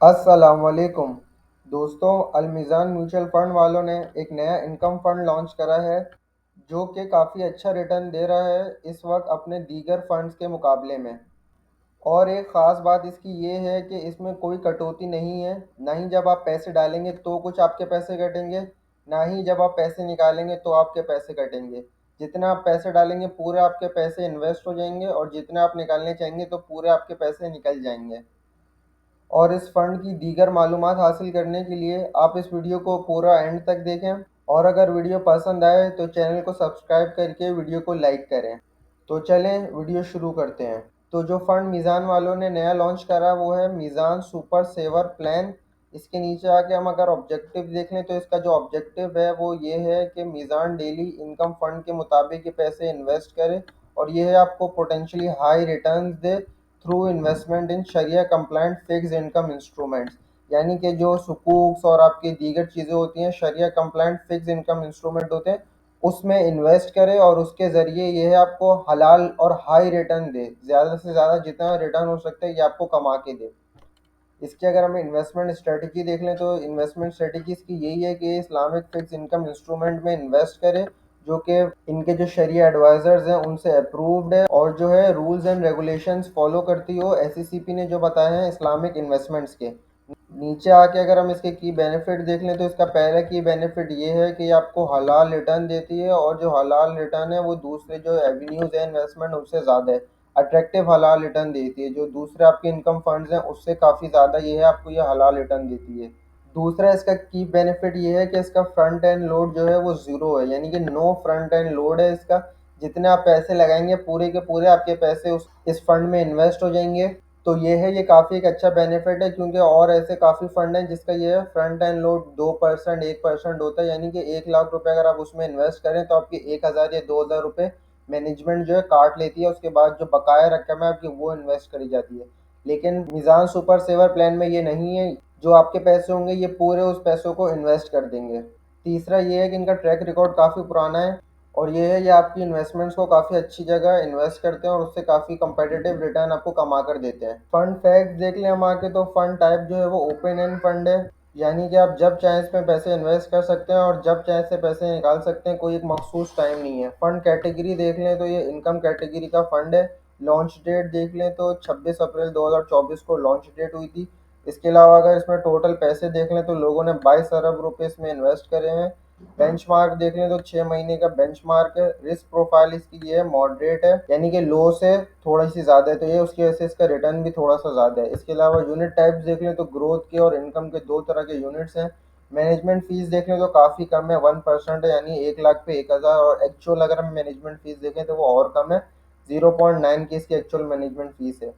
अस्सलामुअलैकुम दोस्तों। अलमीज़ान mutual fund वालों ने एक नया इनकम फ़ंड लॉन्च करा है जो कि काफ़ी अच्छा रिटर्न दे रहा है इस वक्त अपने दीगर फंड्स के मुकाबले में। और एक ख़ास बात इसकी ये है कि इसमें कोई कटौती नहीं है। ना ही जब आप पैसे डालेंगे तो कुछ आपके पैसे कटेंगे, ना ही जब आप पैसे निकालेंगे तो आपके पैसे कटेंगे। जितना आप पैसे डालेंगे पूरे आपके पैसे इन्वेस्ट हो जाएंगे और जितने आप निकालने चाहेंगे तो पूरे आपके पैसे निकल जाएंगे। और इस फंड की दीगर मालूमात हासिल करने के लिए आप इस वीडियो को पूरा एंड तक देखें, और अगर वीडियो पसंद आए तो चैनल को सब्सक्राइब करके वीडियो को लाइक करें। तो चलें वीडियो शुरू करते हैं। तो जो फंड मीज़ान वालों ने नया लॉन्च करा वो है मीज़ान सुपर सेवर प्लान। इसके नीचे आके हम अगर ऑब्जेक्टिव देख लें तो इसका जो ऑब्जेक्टिव है वो ये है कि मीज़ान डेली इनकम फंड के मुताबिक ये पैसे इन्वेस्ट करे और ये है आपको पोटेंशियली हाई रिटर्न्स दे through investment in sharia compliant fix income instruments. यानी कि जो सुकूक्स और आपकी दीगर चीज़ें होती हैं शरिया कंप्लाइंट फिक्स इनकम इंस्ट्रूमेंट होते हैं, उसमें इन्वेस्ट करे और उसके ज़रिए ये है आपको हलाल और हाई रिटर्न दे। ज़्यादा से ज़्यादा जितना रिटर्न हो सकता है ये आपको कमा के दे। इसकी अगर हम इन्वेस्टमेंट स्ट्रेटजी देख लें तो इन्वेस्टमेंट स्ट्रेटजी इसकी यही है कि इस्लामिक फिक्स इनकम इंस्ट्रूमेंट में इन्वेस्ट करें जो कि इनके जो शरिया एडवाइजर्स हैं उनसे अप्रूव्ड है और जो है रूल्स एंड रेगुलेशंस फॉलो करती हो एसईसीपी ने जो बताए हैं इस्लामिक इन्वेस्टमेंट्स के। नीचे आके अगर हम इसके की बेनिफिट देख लें तो इसका पहला की बेनिफिट ये है कि ये आपको हलाल रिटर्न देती है और जो हलाल रिटर्न है वो दूसरे जो एवेन्यूज़ है इन्वेस्टमेंट उससे ज़्यादा है। अट्रैक्टिव हलाल रिटर्न देती है जो दूसरे आपके इनकम फंड्स हैं उससे काफ़ी ज़्यादा ये है आपको ये हलाल रिटर्न देती है। दूसरा इसका की बेनिफिट ये है कि इसका फ्रंट एंड लोड जो है वो ज़ीरो है, यानी कि नो फ्रंट एंड लोड है इसका। जितने आप पैसे लगाएंगे पूरे के पूरे आपके पैसे उस इस फंड में इन्वेस्ट हो जाएंगे। तो ये है ये काफ़ी एक अच्छा बेनिफिट है क्योंकि और ऐसे काफ़ी फंड हैं जिसका ये है फ्रंट एंड लोड 2% 1% होता है, यानी कि 1 लाख रुपए अगर आप उसमें इन्वेस्ट करें तो आपके 1,000 या 2,000 रुपये मैनेजमेंट जो है काट लेती है। उसके बाद जो बकाया रकम है आपकी वो इन्वेस्ट करी जाती है। लेकिन मीज़ान सुपर सेवर प्लान में ये नहीं है। जो आपके पैसे होंगे ये पूरे उस पैसों को इन्वेस्ट कर देंगे। तीसरा ये है कि इनका ट्रैक रिकॉर्ड काफ़ी पुराना है और ये है ये आपकी इन्वेस्टमेंट्स को काफ़ी अच्छी जगह इन्वेस्ट करते हैं और उससे काफ़ी कंपेटिटिव रिटर्न आपको कमा कर देते हैं। फंड फैक्ट देख लें हम आके तो फंड टाइप जो है वो ओपन एंड फंड है, यानी कि आप जब चाहें इसमें पैसे इन्वेस्ट कर सकते हैं और जब चाहें से पैसे निकाल सकते हैं, कोई एक मखसूस टाइम नहीं है। फंड कैटेगरी देख लें तो ये इनकम कैटेगरी का फंड है। लॉन्च डेट देख लें तो 26 अप्रैल 2024 को लॉन्च डेट हुई थी। इसके अलावा अगर इसमें टोटल पैसे देख लें तो लोगों ने 22 अरब रुपये इसमें इन्वेस्ट करे हैं। बेंचमार्क देख लें तो 6 महीने का बेंचमार्क है। रिस्क प्रोफाइल इसकी ये है मॉडरेट है, यानी कि लो से थोड़ी सी ज़्यादा है, तो ये उसकी वजह से इसका रिटर्न भी थोड़ा सा ज़्यादा है। इसके अलावा यूनिट टाइप्स देख लें तो ग्रोथ के और इनकम के दो तरह के यूनिट्स हैं। मैनेजमेंट फीस देख लें तो काफ़ी कम है, 1% है, यानी 1 लाख पे 1,000। और एक्चुअल अगर हम मैनेजमेंट फीस देखें तो वो और कम है, 0.9 की इसकी एक्चुअल मैनेजमेंट फीस है।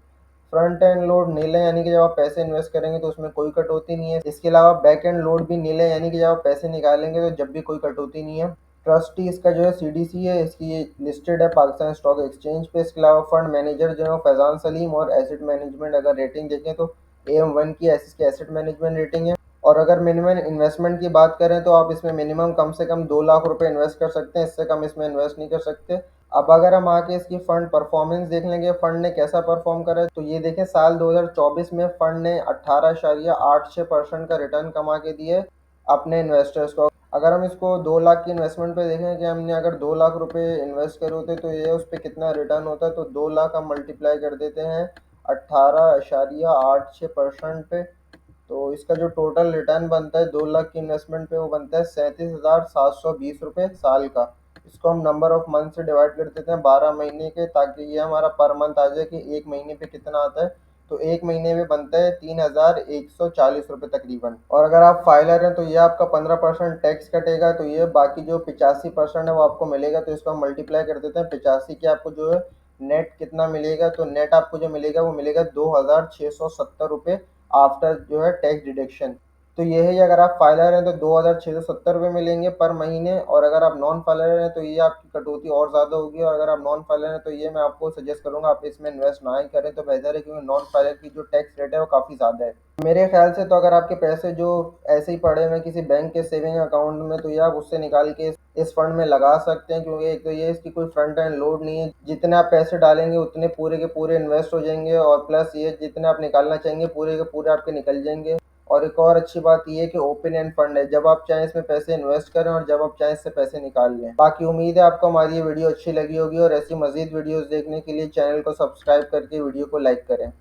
फ्रंट एंड लोड नील है, यानी कि जब आप पैसे इन्वेस्ट करेंगे तो उसमें कोई कटौती नहीं है। इसके अलावा बैक एंड लोड भी नील है, यानी कि जब आप पैसे निकालेंगे तो जब भी कोई कटौती नहीं है। ट्रस्टी इसका जो है सीडीसी है, इसकी ये लिस्टेड है पाकिस्तान स्टॉक एक्सचेंज पे। इसके अलावा फंड मैनेजर जो है फैजान सलीम, और एसेट मैनेजमेंट अगर रेटिंग देखें तो AM1 की इसकी एसेट मैनेजमेंट रेटिंग है। और अगर मिनिमम इन्वेस्टमेंट की बात करें तो आप इसमें मिनिमम कम से कम 2 लाख रुपए इन्वेस्ट कर सकते हैं, इससे कम इसमें इन्वेस्ट नहीं कर सकते। अब अगर हम आके इसकी फंड परफॉर्मेंस देख लेंगे फंड ने कैसा परफॉर्म करा है, तो ये देखें साल 2024 में फंड ने 18.86% का रिटर्न कमा के दिए अपने इन्वेस्टर्स को। अगर हम इसको 2 लाख की इन्वेस्टमेंट पे देखें कि हमने अगर 2 लाख रुपए इन्वेस्ट करे होते तो ये उस पर कितना रिटर्न होता है, तो 2 लाख हम मल्टीप्लाई कर देते हैं 18.86% पे। तो इसका जो टोटल रिटर्न बनता है 2 लाख की इन्वेस्टमेंट पे वो बनता है 37,720 रुपये साल का। इसको हम नंबर ऑफ मंथ से डिवाइड कर देते हैं 12 महीने के, ताकि ये हमारा पर मंथ आ जाए कि एक महीने पे कितना आता है। तो एक महीने में बनता है 3,140 रुपये तकरीबन। और अगर आप फाइलर हैं तो ये आपका 15% टैक्स कटेगा, तो ये बाकी जो 85% है वो आपको मिलेगा। तो इसको हम मल्टीप्लाई कर देते हैं 85 के, आपको जो है नेट कितना मिलेगा, तो नेट आपको जो मिलेगा वो मिलेगा 2,670 रुपये आफ्टर जो है टैक्स डिडक्शन। तो ये है, ये अगर आप फाइलर हैं तो 2,670 रुपये मिलेंगे पर महीने, और अगर आप नॉन फाइलर हैं तो ये आपकी कटौती और ज़्यादा होगी। और अगर आप नॉन फाइलर हैं तो ये मैं आपको सजेस्ट करूंगा आप इसमें इन्वेस्ट ना ही करें तो बेहतर है, क्योंकि नॉन फाइलर की जो टैक्स रेट है वो काफ़ी ज़्यादा है। मेरे ख्याल से तो अगर आपके पैसे जो ऐसे ही पड़े हुए हैं किसी बैंक के सेविंग अकाउंट में, तो ये आप उससे निकाल के इस फंड में लगा सकते हैं, क्योंकि एक तो ये इसकी कोई फ्रंट एंड लोड नहीं है, जितने आप पैसे डालेंगे उतने पूरे के पूरे इन्वेस्ट हो जाएंगे, और प्लस ये जितने आप निकालना चाहेंगे पूरे के पूरे आपके निकल जाएंगे। और एक और अच्छी बात ये है कि ओपन एंड फंड है, जब आप चाहें इसमें पैसे इन्वेस्ट करें और जब आप चाहें इससे पैसे निकाल लें। बाकी उम्मीद है आपको हमारी ये वीडियो अच्छी लगी होगी, और ऐसी मजीद वीडियोस देखने के लिए चैनल को सब्सक्राइब करके वीडियो को लाइक करें।